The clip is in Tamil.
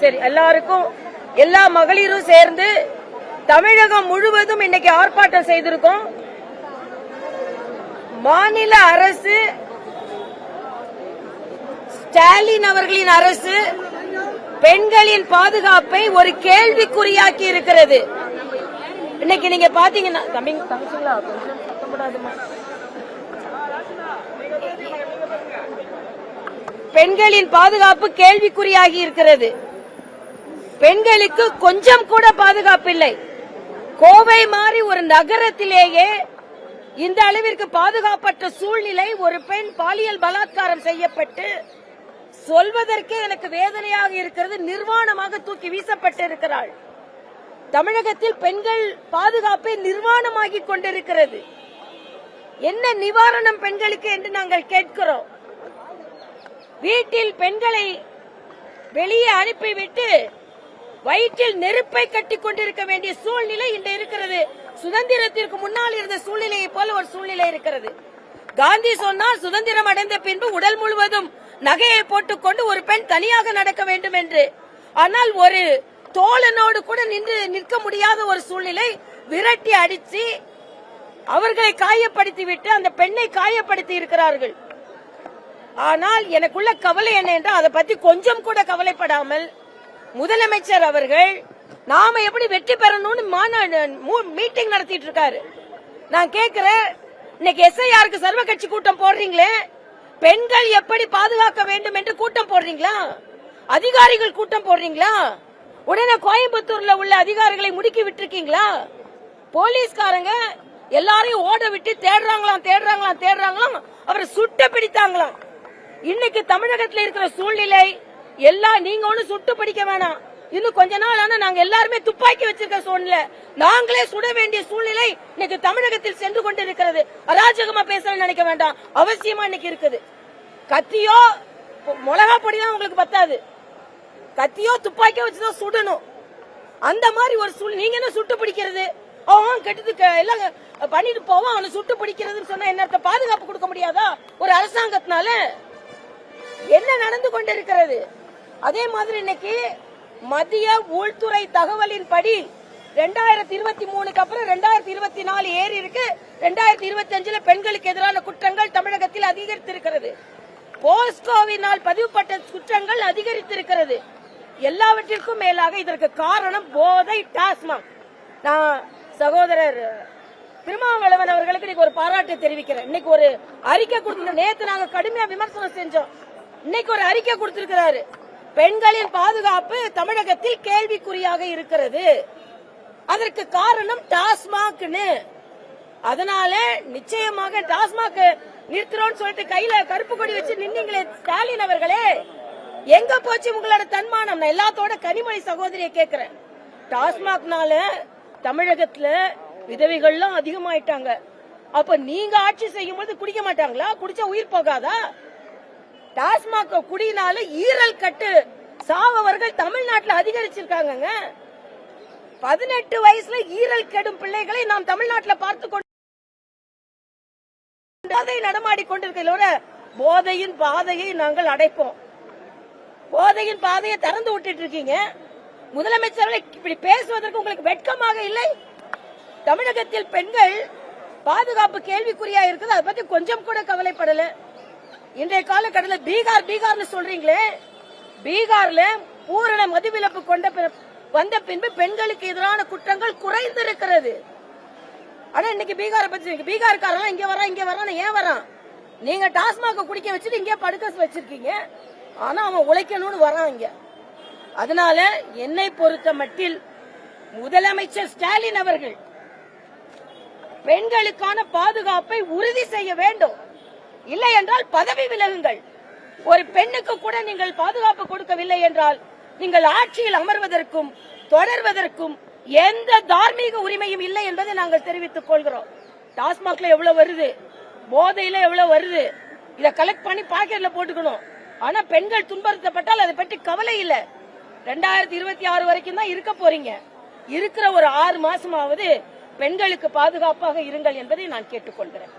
சரி, எல்லாருக்கும் எல்லா மகளிரும் சேர்ந்து தமிழகம் முழுவதும் இன்னைக்கு ஆர்ப்பாட்டம் செய்திருக்கோம். மாநில அரசு, ஸ்டாலின் அவர்களின் அரசு பெண்களின் பாதுகாப்பை ஒரு கேள்விக்குறியாக்கி இருக்கிறது. இன்னைக்கு நீங்க பாத்தீங்கன்னா பெண்களின் பாதுகாப்பு கேள்விக்குறியாகி இருக்கிறது. பெண்களுக்கு கொஞ்சம் கூட பாதுகாப்பு இல்லை. கோவை மாதிரி ஒரு நகரத்திலேயே இந்த அளவிற்கு பாதுகாப்பற்ற சூழ்நிலை, ஒரு பெண் பாலியல் பலாத்காரம் செய்யப்பட்டு சொல்வதற்கே எனக்கு வேதனையாக இருக்கிறது. நிர்வாணமாக தூக்கி வீசப்பட்டிருக்கிறாள். தமிழகத்தில் பெண்கள் பாதுகாப்பை நிர்வாணமாகி கொண்டிருக்கிறது. என்ன நிவாரணம் பெண்களுக்கு என்று நாங்கள் கேட்கிறோம். வீட்டில் பெண்களை வெளியே அனுப்பிவிட்டு வயிற்றில் நெருப்பை கட்டிக் கொண்டிருக்க வேண்டிய சூழ்நிலை இன்று இருக்கிறது. சுதந்திரத்திற்கு முன்னால் இருந்த சூழ்நிலையை போல ஒரு சூழ்நிலை இருக்கிறது. காந்தி சொன்னால் சுதந்திரம் அடைந்த பின்பு உடல் முழுவதும் நகையை போட்டுக்கொண்டு ஒரு பெண் தனியாக நடக்க வேண்டும் என்று. ஆனால் ஒரு தோழனோடு கூட நிற்க முடியாத ஒரு சூழ்நிலை. விரட்டி அடித்து அவர்களை காயப்படுத்திவிட்டு அந்த பெண்ணை காயப்படுத்தி இருக்கிறார்கள். ஆனால் எனக்குள்ள கவலை என்ன என்றால், அதை பத்தி கொஞ்சம் கூட கவலைப்படாமல் முதலமைச்சர் அவர்கள் நாம எப்படி வெற்றி பெறணும்னு மீட்டிங் நடத்திட்டு இருக்காரு. நான் கேட்கிறேன், இன்னைக்கு எஸ்ஐஆருக்கு சர்வ கட்சி கூட்டம் போடுறீங்களே, பெண்கள் எப்படி பாதுகாக்க வேண்டும் என்று கூட்டம் போடுறீங்களா? அதிகாரிகள் கூட்டம் போடுறீங்களா? உடனே கோயம்புத்தூர்ல உள்ள அதிகாரிகளை முடுக்கி விட்டுருக்கீங்களா? போலீஸ்காரங்க எல்லாரையும் ஓட விட்டு தேடுறாங்களாம். அவரை சுட்ட பிடித்தாங்களாம். இன்னைக்கு தமிழகத்தில் இருக்கிற சூழ்நிலை எல்லாம் நீங்க ஒண்ணு சுட்டு பிடிக்க வேணாம். இன்னும் கொஞ்ச நாள் ஆனா நாங்க எல்லாருமே துப்பாக்கி வச்சிருக்க சூழ்நிலை, நாங்களே சுட வேண்டிய சூழ்நிலை இன்னைக்கு தமிழகத்தில் சென்று கொண்டிருக்கிறது. அராஜகமா பேசணும்னு நினைக்க வேண்டாம், அவசியமா இன்னைக்கு இருக்குது. கத்தியோ மிளகா பொடிதான் உங்களுக்கு பத்தாது, கத்தியோ துப்பாக்கியோ வச்சுதான் சுடணும். அந்த மாதிரி ஒரு சூழ்நிலை. நீங்க என்ன சுட்டு பிடிக்கிறது? அவன் கெட்டதுக்கு எல்லாம் பண்ணிட்டு போவான், அவனை சுட்டு பிடிக்கிறதுன்னு சொன்னா என்ன பாதுகாப்பு கொடுக்க முடியாதா ஒரு அரசாங்கத்தினால? என்ன நடந்து கொண்டிருக்கிறது? அதே மாதிரி இன்னைக்கு மத்திய உள்துறை தகவலின்படி 2023க்கு அப்புறம் 2024 ஏறி இருக்கு. 2025 பெண்களுக்கு எதிரான குற்றங்கள் தமிழகத்தில் அதிகரித்திருக்கிறது. போஸ்கோவினால் பதிவுப்பட்ட குற்றங்கள் அதிகரித்திருக்கிறது. எல்லாவற்றிற்கும் மேலாக இதற்கு காரணம் போதை, டாஸ்மாக். நான் சகோதரர் திருமாவளவன் அவர்களுக்கு இன்னைக்கு ஒரு பாராட்டு தெரிவிக்கிறேன். இன்னைக்கு ஒரு அறிக்கை கொடுத்து, நேற்று நாங்க கடுமையா விமர்சனம் செஞ்சோம், இன்னைக்கு ஒரு அறிக்கை கொடுத்திருக்கிறாரு. பெண்களின் பாதுகாப்பு தமிழகத்தில் கேள்விக்குறியாக இருக்கிறது, அதற்கு காரணம் டாஸ்மாக்னு. அதனால நிச்சயமாக டாஸ்மாக் நிறுத்துறோம்னு சொல்லிட்டு கையில கருப்பு கொடி வச்சு நின்னீங்களே ஸ்டாலின் அவர்களே, எங்க போச்சு உங்களோட தன்மானம்? நான் எல்லாத்தோட கனிமொழி சகோதரியை கேட்கிறேன். டாஸ்மாக்னால தமிழகத்துல விதவைகள்லாம் அதிகமாயிட்டாங்க. அப்ப நீங்க ஆட்சி செய்யும் போது குடிக்க மாட்டாங்களா? குடிச்சா உயிர் போகாதா? டாஸ்மாக் குடினால ஈரல் கட்டு சாவவர்கள் தமிழ்நாட்டில் அதிகரிச்சிருக்காங்க. 18 வயசுல ஈரல் கெடும் பிள்ளைகளை நாம் தமிழ்நாட்டில் பார்த்து கொண்டு நடமாடி கொண்டிருக்கிறதோட போதையின் பாதையை நாங்கள் அடைப்போம். போதையின் பாதையை திறந்து விட்டுட்டு இருக்கீங்க. முதலமைச்சர்களை இப்படி பேசுவதற்கு உங்களுக்கு வெட்கமாக இல்லை? தமிழகத்தில் பெண்கள் பாதுகாப்பு கேள்விக்குறியா இருக்குது, அதை பத்தி கொஞ்சம் கூட கவலைப்படல. இன்றைய காலகட்டத்தில் பீகார்னு சொல்றீங்களே, பீகார்ல பூரண மதுவிலக்கு வந்த பின்பு பெண்களுக்கு எதிரான குற்றங்கள் குறைந்திருக்கிறது. ஆனா இன்னைக்கு பீகாரை பத்தி, பீகார்காரன் இங்க வரான் ஏன் வரான்? நீங்க டாஸ்மாக குடிக்க வச்சுட்டு இங்கே படுக்க வச்சிருக்கீங்க, ஆனா அவன் உழைக்கணும்னு வரான் இங்க. அதனால என்னை பொறுத்த மட்டில் முதலமைச்சர் ஸ்டாலின் அவர்கள் பெண்களுக்கான பாதுகாப்பை உறுதி செய்ய வேண்டும். இல்லை என்றால் பதவி விலகுங்கள். ஒரு பெண்ணுக்கு கூட நீங்கள் பாதுகாப்பு கொடுக்கவில்லை என்றால் நீங்கள் ஆட்சியில் அமர்வதற்கும் தொடர்வதற்கும் எந்த தார்மீக உரிமையும் இல்லை என்பதை நாங்கள் தெரிவித்துக் கொள்கிறோம். டாஸ்மாக்ல எவ்வளவு வருது, போதையில எவ்வளவு வருது, இதை கலெக்ட் பண்ணி பாக்கெட்ல போட்டுக்கணும். ஆனா பெண்கள் துன்புறுத்தப்பட்டால் அதை பற்றி கவலை இல்லை. 2026 வரைக்கும் தான் இருக்க போறீங்க. இருக்கிற ஒரு 6 மாசமாவது பெண்களுக்கு பாதுகாப்பாக இருங்கள் என்பதை நான் கேட்டுக்கொள்கிறேன்.